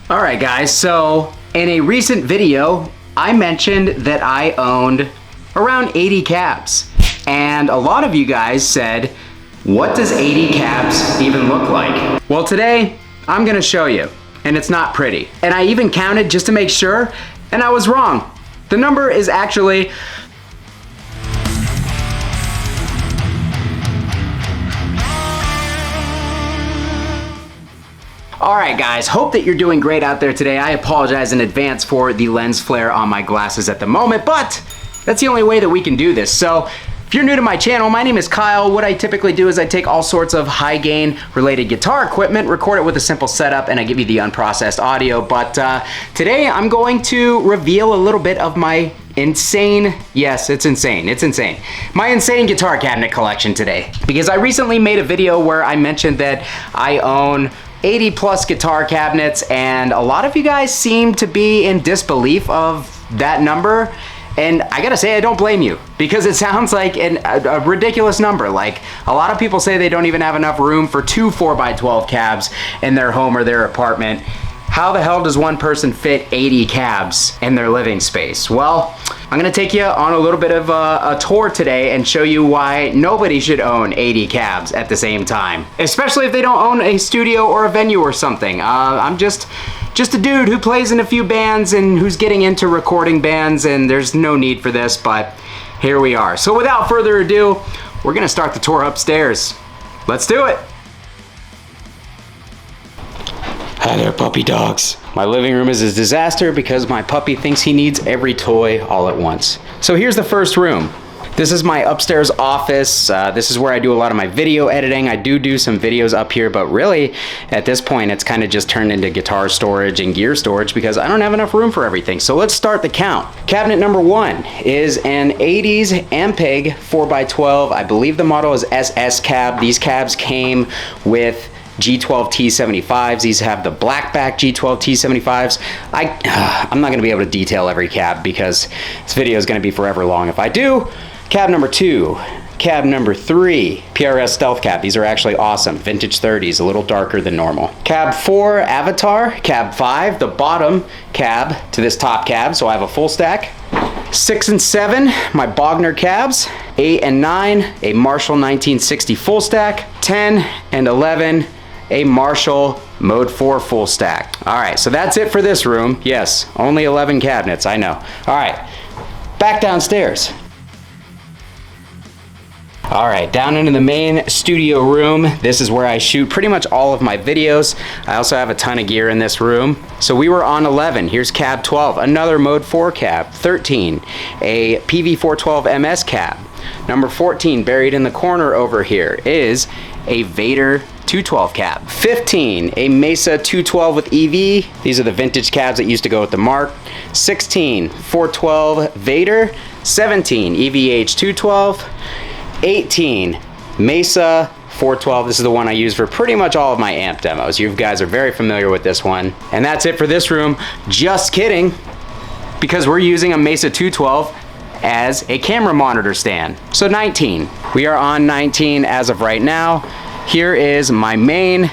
Alright guys, so in a recent video, I mentioned that I owned around 80 cabs. And a lot of you guys said, what does 80 cabs even look like? Well today, I'm gonna show you, and it's not pretty. And I even counted just to make sure, and I was wrong. The number is actually Alright guys, hope that you're doing great out there today. I apologize in advance for the lens flare on my glasses at the moment, but that's the only way that we can do this. So, if you're new to my channel, my name is Kyle. What I typically do is I take all sorts of high gain related guitar equipment, record it with a simple setup, and I give you the unprocessed audio. But today I'm going to reveal a little bit of my insane, yes, it's insane, my insane guitar cabinet collection today. Because I recently made a video where I mentioned that I own 80 plus guitar cabinets, and a lot of you guys seem to be in disbelief of that number. And I gotta say, I don't blame you, because it sounds like a ridiculous number. Like, a lot of people say they don't even have enough room for two 4x12 cabs in their home or their apartment. How the hell does one person fit 80 cabs in their living space? Well, I'm gonna take you on a little bit of a tour today and show you why nobody should own 80 cabs at the same time. Especially if they don't own a studio or a venue or something. I'm just a dude who plays in a few bands and who's getting into recording bands, and there's no need for this, but here we are. So without further ado, we're gonna start the tour upstairs. Let's do it. Hi there, puppy dogs. My living room is a disaster because my puppy thinks he needs every toy all at once. So here's the first room. This is my upstairs office. This is where I do a lot of my video editing. I do some videos up here, but really at this point it's kind of just turned into guitar storage and gear storage because I don't have enough room for everything. So let's start the count. Cabinet number one is an 80s Ampeg 4x12. I believe the model is SS cab. These cabs came with G12 T75s. These have the blackback G12 T75s. I'm not gonna be able to detail every cab because this video is gonna be forever long if I do. Cab number two, cab number three, PRS Stealth cab. These are actually awesome. Vintage 30s, a little darker than normal. Cab four, Avatar. Cab five, the bottom cab to this top cab, so I have a full stack. 6 and 7, my Bogner cabs. 8 and 9, a Marshall 1960 full stack. 10 and 11, a Marshall Mode 4 full stack. All right, so that's it for this room. Yes, only 11 cabinets, I know. All right, back downstairs. All right, down into the main studio room. This is where I shoot pretty much all of my videos. I also have a ton of gear in this room. So we were on 11. Here's cab 12, another Mode 4 cab. 13, a PV412 MS cab. Number 14, buried in the corner over here, is a Vader 212 cab. 15, a Mesa 212 with EV. These are the vintage cabs that used to go with the Mark. 16, 412 Vader. 17, EVH 212. 18, Mesa 412. This is the one I use for pretty much all of my amp demos. You guys are very familiar with this one. And that's it for this room. Just kidding, because we're using a Mesa 212 as a camera monitor stand. So 19. We are on 19 as of right now. Here is my main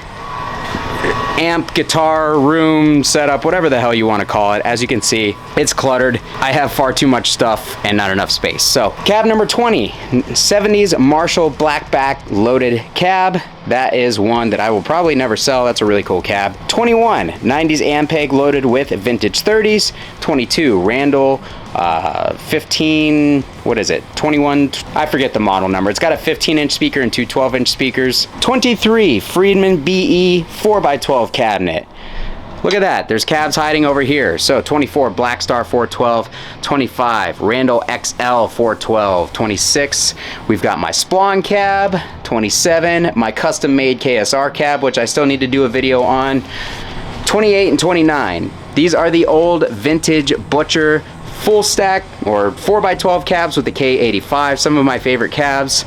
amp, guitar, room, setup, whatever the hell you want to call it. As you can see, it's cluttered. I have far too much stuff and not enough space. So cab number 20, 70s Marshall blackback loaded cab. That is one that I will probably never sell. That's a really cool cab. 21, 90s Ampeg loaded with vintage 30s. 22, Randall 15, what is it? 21, I forget the model number. It's got a 15-inch speaker and two 12-inch speakers. 23, Friedman BE 4x12 cabinet. Look at that, there's cabs hiding over here. So 24, Black Star 412. 25, Randall XL 412. 26, we've got my Splon cab. 27, my custom-made KSR cab, which I still need to do a video on. 28 and 29, these are the old vintage Butcher full stack or 4x12 cabs with the K85, some of my favorite cabs.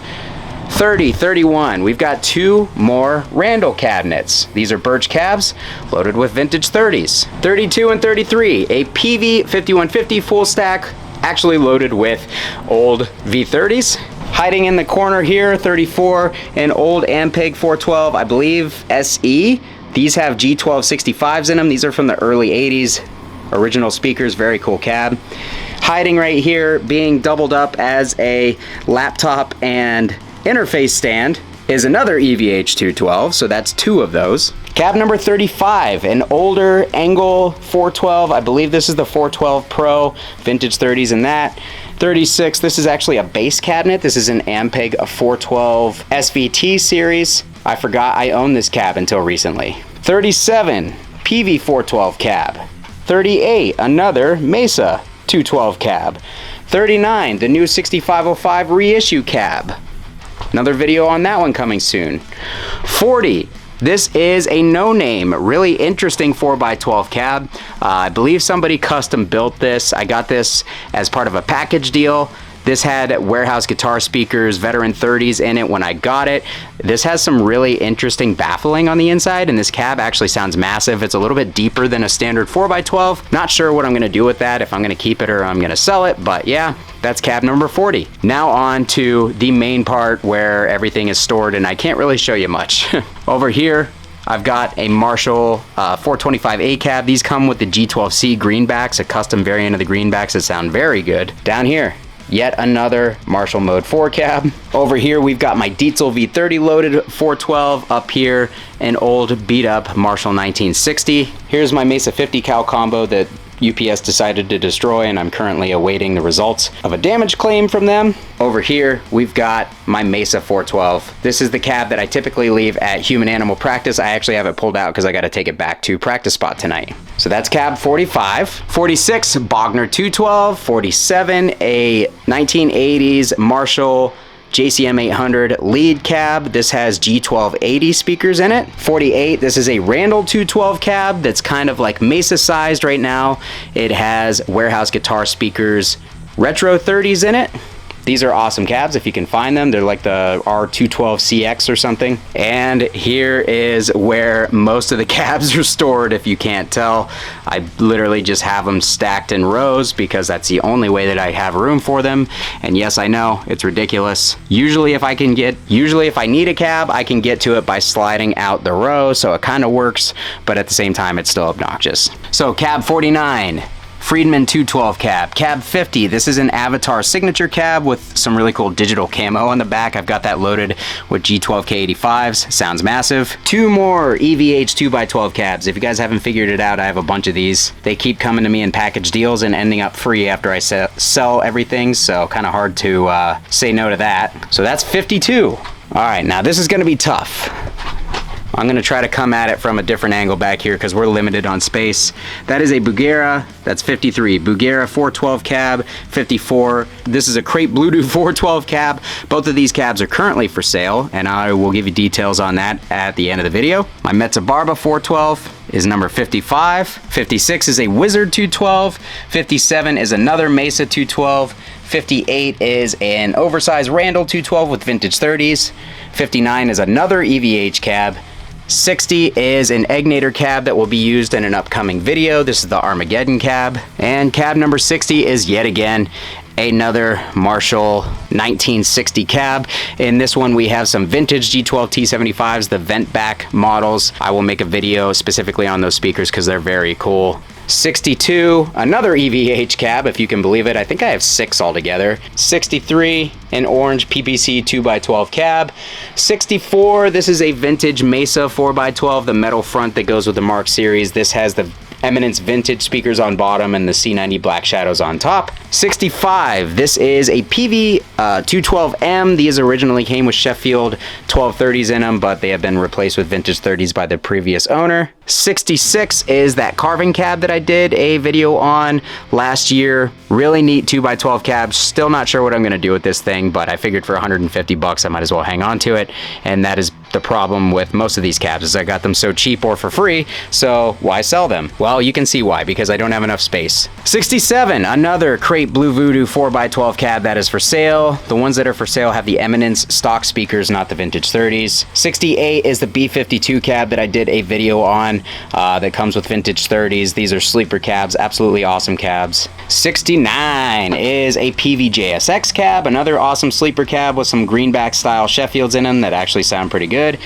30, 31, we've got two more Randall cabinets. These are birch cabs loaded with vintage 30s. 32 and 33, a PV 5150 full stack, actually loaded with old V30s. Hiding in the corner here, 34, an old Ampeg 412, I believe SE. These have G1265s in them. These are from the early 80s. Original speakers, very cool cab. Hiding right here, being doubled up as a laptop and interface stand, is another EVH 212, so that's 2 of those. Cab number 35, an older Engel 412. I believe this is the 412 Pro, vintage 30s in that. 36, this is actually a bass cabinet. This is an Ampeg 412 SVT series. I forgot I owned this cab until recently. 37, PV 412 cab. 38, another Mesa 212 cab. 39, the new 6505 reissue cab. Another video on that one coming soon. 40, this is a no-name, really interesting 4x12 cab. I believe somebody custom built this. I got this as part of a package deal. This had warehouse guitar speakers, veteran 30s in it when I got it. This has some really interesting baffling on the inside, and this cab actually sounds massive. It's a little bit deeper than a standard 4x12. Not sure what I'm gonna do with that, if I'm gonna keep it or I'm gonna sell it, but yeah, that's cab number 40. Now on to the main part where everything is stored, and I can't really show you much. Over here, I've got a Marshall 425A cab. These come with the G12C greenbacks, a custom variant of the greenbacks that sound very good. Down here, yet another Marshall Mode 4 cab. Over here, we've got my Dietzel V30 loaded 412. Up here, an old beat up Marshall 1960. Here's my Mesa 50 cal combo that UPS decided to destroy, and I'm currently awaiting the results of a damage claim from them. Over here, we've got my Mesa 412. This is the cab that I typically leave at human animal practice. I actually have it pulled out because I got to take it back to practice spot tonight. So that's cab 45. 46, Bogner 212. 47, a 1980s Marshall JCM 800 lead cab. This has G1280 speakers in it. 48, this is a Randall 212 cab that's kind of like Mesa sized right now. It has warehouse guitar speakers, retro 30s in it. These are awesome cabs if you can find them. They're like the R212CX or something. And here is where most of the cabs are stored, if you can't tell. I literally just have them stacked in rows because that's the only way that I have room for them. And yes, I know, it's ridiculous. Usually if I need a cab, I can get to it by sliding out the row, so it kind of works, but at the same time, it's still obnoxious. So cab 49. Friedman 212 cab. Cab 50, this is an Avatar signature cab with some really cool digital camo on the back. I've got that loaded with G12K85s. Sounds massive. 2 more EVH 2x12 cabs. If you guys haven't figured it out, I have a bunch of these. They keep coming to me in package deals and ending up free after I sell everything, so kind of hard to say no to that. So that's 52. All right, now this is gonna be tough. I'm gonna try to come at it from a different angle back here because we're limited on space. That is a Bugera, that's 53. Bugera 412 cab, 54. This is a Crate Bluetooth 412 cab. Both of these cabs are currently for sale, and I will give you details on that at the end of the video. My Metza Barba 412 is number 55. 56 is a Wizard 212. 57 is another Mesa 212. 58 is an oversized Randall 212 with vintage 30s. 59 is another EVH cab. 60 is an Egnator cab that will be used in an upcoming video. This is the Armageddon cab. And cab number 60 is yet again another Marshall 1960 cab. In this one, we have some vintage G12 T75s, the vent back models. I will make a video specifically on those speakers because they're very cool. 62, another EVH cab, if you can believe it. I think I have 6 altogether. 63, an orange PPC 2x12 cab. 64, this is a vintage Mesa 4x12, the metal front that goes with the Mark series. This has the Eminence vintage speakers on bottom and the C90 black shadows on top. 65, this is a PV 212M. These originally came with Sheffield 1230s in them, but they have been replaced with vintage 30s by the previous owner. 66 is that carving cab that I did a video on last year. Really neat 2x12 cab. Still not sure what I'm gonna do with this thing, but I figured for 150 bucks I might as well hang on to it. And that is the problem with most of these cabs, is I got them so cheap or for free, so why sell them? Well, you can see why, because I don't have enough space. 67, another Crate Blue Voodoo 4x12 cab that is for sale. The ones that are for sale have the Eminence stock speakers, not the vintage 30s. 68 is the B52 cab that I did a video on that comes with vintage 30s. These are sleeper cabs, absolutely awesome cabs. 69 is a PVJSX cab, another awesome sleeper cab with some greenback style Sheffields in them that actually sound pretty good.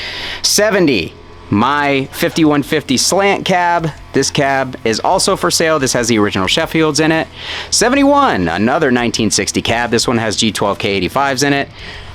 70, My 5150 slant cab. This cab is also for sale. This has the original Sheffields in it. 71, another 1960 cab. This one has G12K 85s in it.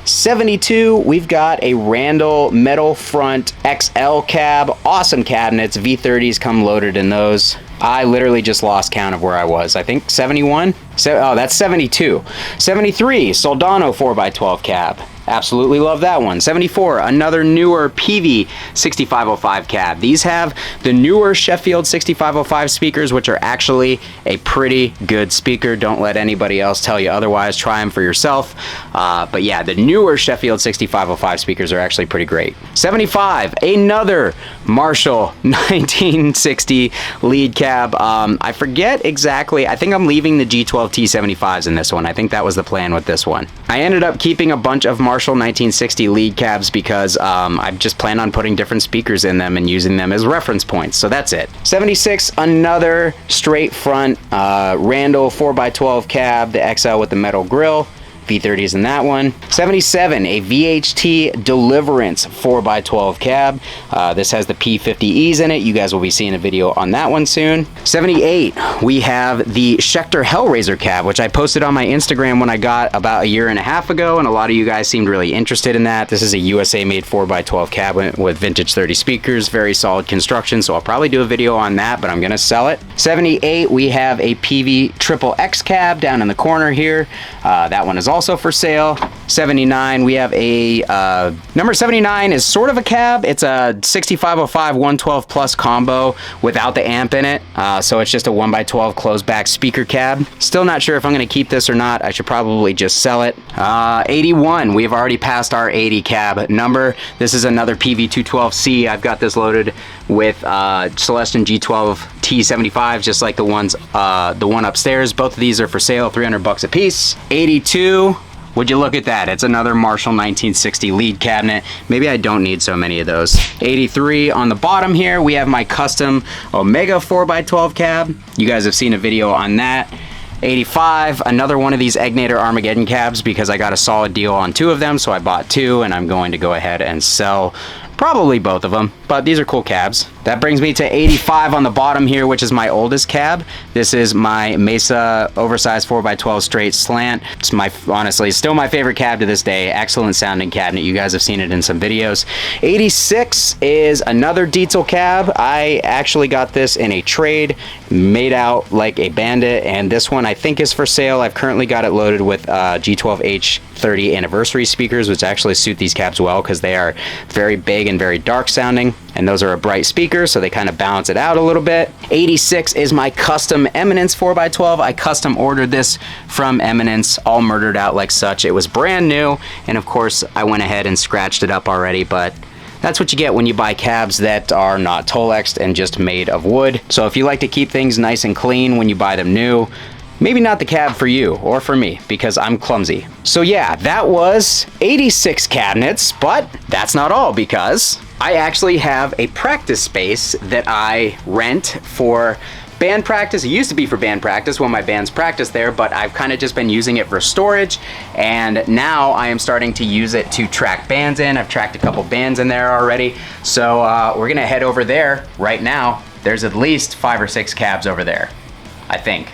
72, we've got a Randall metal front XL cab. Awesome cabinets. V30s come loaded in those. I literally just lost count of where I was. I think 71? Oh, that's 72. 73, Soldano 4x12 cab. Absolutely love that one. 74, another newer PV 6505 cab. These have the newer Sheffield 6505 speakers, which are actually a pretty good speaker. Don't let anybody else tell you otherwise. Try them for yourself. But yeah, the newer Sheffield 6505 speakers are actually pretty great. 75, another Marshall 1960 lead cab. I forget exactly. I think I'm leaving the G12 T75s in this one. I think that was the plan with this one. I ended up keeping a bunch of Marshall 1960 lead cabs because I just plan on putting different speakers in them and using them as reference points. So that's it. 76, another straight front Randall 4x12 cab, the XL with the metal grille. V30s in that one. 77, a VHT Deliverance 4x12 cab. This has the P50Es in it. You guys will be seeing a video on that one soon. 78, we have the Schecter Hellraiser cab, which I posted on my Instagram when I got about a year and a half ago, and a lot of you guys seemed really interested in that. This is a USA made 4x12 cab with vintage 30 speakers, very solid construction, so I'll probably do a video on that, but I'm gonna sell it. 78, we have a PV Triple X cab down in the corner here. That one is also for sale. 79, we have a number 79 is sort of a cab. It's a 6505 112 plus combo without the amp in it, so it's just a 1x12 closed back speaker cab. Still not sure if I'm going to keep this or not. I should probably just sell it. 81, we've already passed our 80 cab number. This is another PV212C. I've got this loaded with Celestion G12 T75s, just like the one upstairs. Both of these are for sale, 300 bucks a piece. 82, would you look at that? It's another Marshall 1960 lead cabinet. Maybe I don't need so many of those. 83, on the bottom here, we have my custom Omega 4x12 cab. You guys have seen a video on that. 85, another one of these Egnator Armageddon cabs because I got a solid deal on two of them, so I bought two, and I'm going to go ahead and sell probably both of them, but these are cool cabs. That brings me to 85 on the bottom here, which is my oldest cab. This is my Mesa oversized 4x12 straight slant. It's honestly still my favorite cab to this day. Excellent sounding cabinet. You guys have seen it in some videos. 86 is another Diesel cab. I actually got this in a trade, made out like a bandit, and this one I think is for sale. I've currently got it loaded with G12H 30 anniversary speakers, which actually suit these cabs well because they are very big and very dark sounding, and those are a bright speaker, so they kind of balance it out a little bit. 86 is my custom Eminence 4x12. I custom ordered this from Eminence, all murdered out like such. It was brand new, and of course I went ahead and scratched it up already, but that's what you get when you buy cabs that are not Tolexed and just made of wood. So if you like to keep things nice and clean when you buy them new, maybe not the cab for you or for me because I'm clumsy. So yeah, that was 86 cabinets, but that's not all because I actually have a practice space that I rent for band practice. It used to be for band practice when my bands practice there, but I've kind of just been using it for storage, and now I am starting to use it to track bands in. I've tracked a couple bands in there already, so we're gonna head over there right now. There's at least 5 or 6 cabs over there, I think.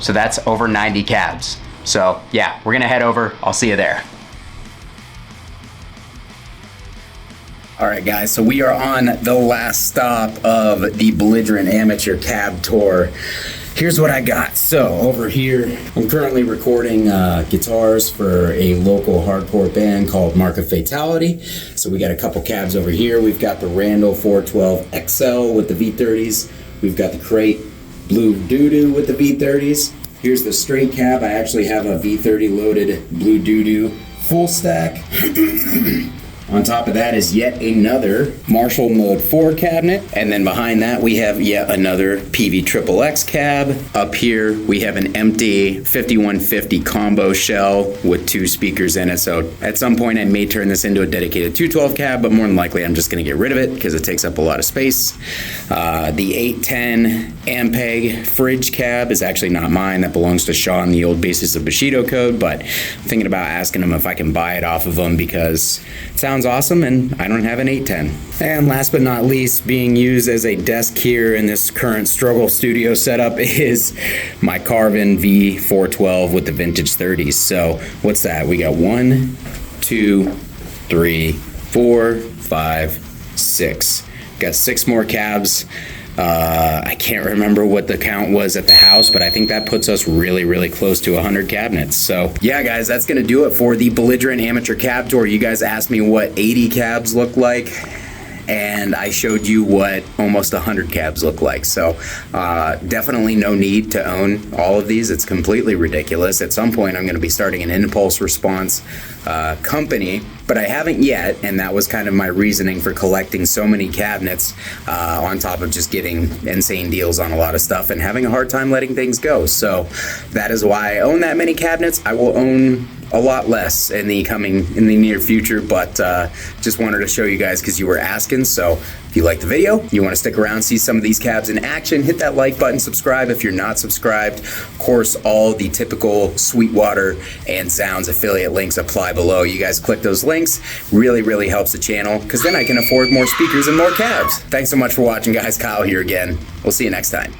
So that's over 90 cabs. So yeah, we're gonna head over. I'll see you there. All right, guys, so we are on the last stop of the Belligerent Amateur Cab Tour. Here's what I got. So over here, I'm currently recording guitars for a local hardcore band called Mark of Fatality. So we got a couple cabs over here. We've got the Randall 412 XL with the V30s. We've got the Crate Blue Doo-Doo with the V30s. Here's the straight cab. I actually have a V30 loaded Blue Doo-Doo full stack. On top of that is yet another Marshall Mode 4 cabinet. And then behind that we have yet another PV Triple X cab. Up here we have an empty 5150 combo shell with 2 speakers in it. So at some point I may turn this into a dedicated 212 cab, but more than likely I'm just gonna get rid of it because it takes up a lot of space. The 810 Ampeg fridge cab is actually not mine. That belongs to Sean, the old basis of Bushido code, but I'm thinking about asking him if I can buy it off of him because it sounds sounds awesome, and I don't have an 810. And last but not least, being used as a desk here in this current struggle studio setup is my Carvin V412 with the vintage 30s. So what's that? We got 1, 2, 3, 4, 5, 6. Got 6 more cabs. I can't remember what the count was at the house, but I think that puts us really, really close to 100 cabinets. So yeah, guys, that's gonna do it for the Belligerent Amateur Cab Tour. You guys asked me what 80 cabs look like, and I showed you what almost 100 cabs look like. So definitely no need to own all of these. It's completely ridiculous. At some point, I'm gonna be starting an impulse response company, but I haven't yet, and that was kind of my reasoning for collecting so many cabinets, on top of just getting insane deals on a lot of stuff and having a hard time letting things go. So that is why I own that many cabinets. I will own a lot less in the near future, but just wanted to show you guys because you were asking. So if you like the video, you want to stick around, see some of these cabs in action, hit that like button, subscribe if you're not subscribed. Of course, all the typical Sweetwater and Zounds affiliate links apply below. You guys click those links, really helps the channel, because then I can afford more speakers and more cabs. Thanks so much for watching, guys. Kyle here again. We'll see you next time.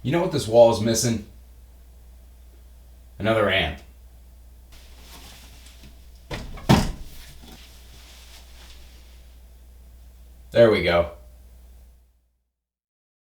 You know what this wall is missing? Another amp. There we go.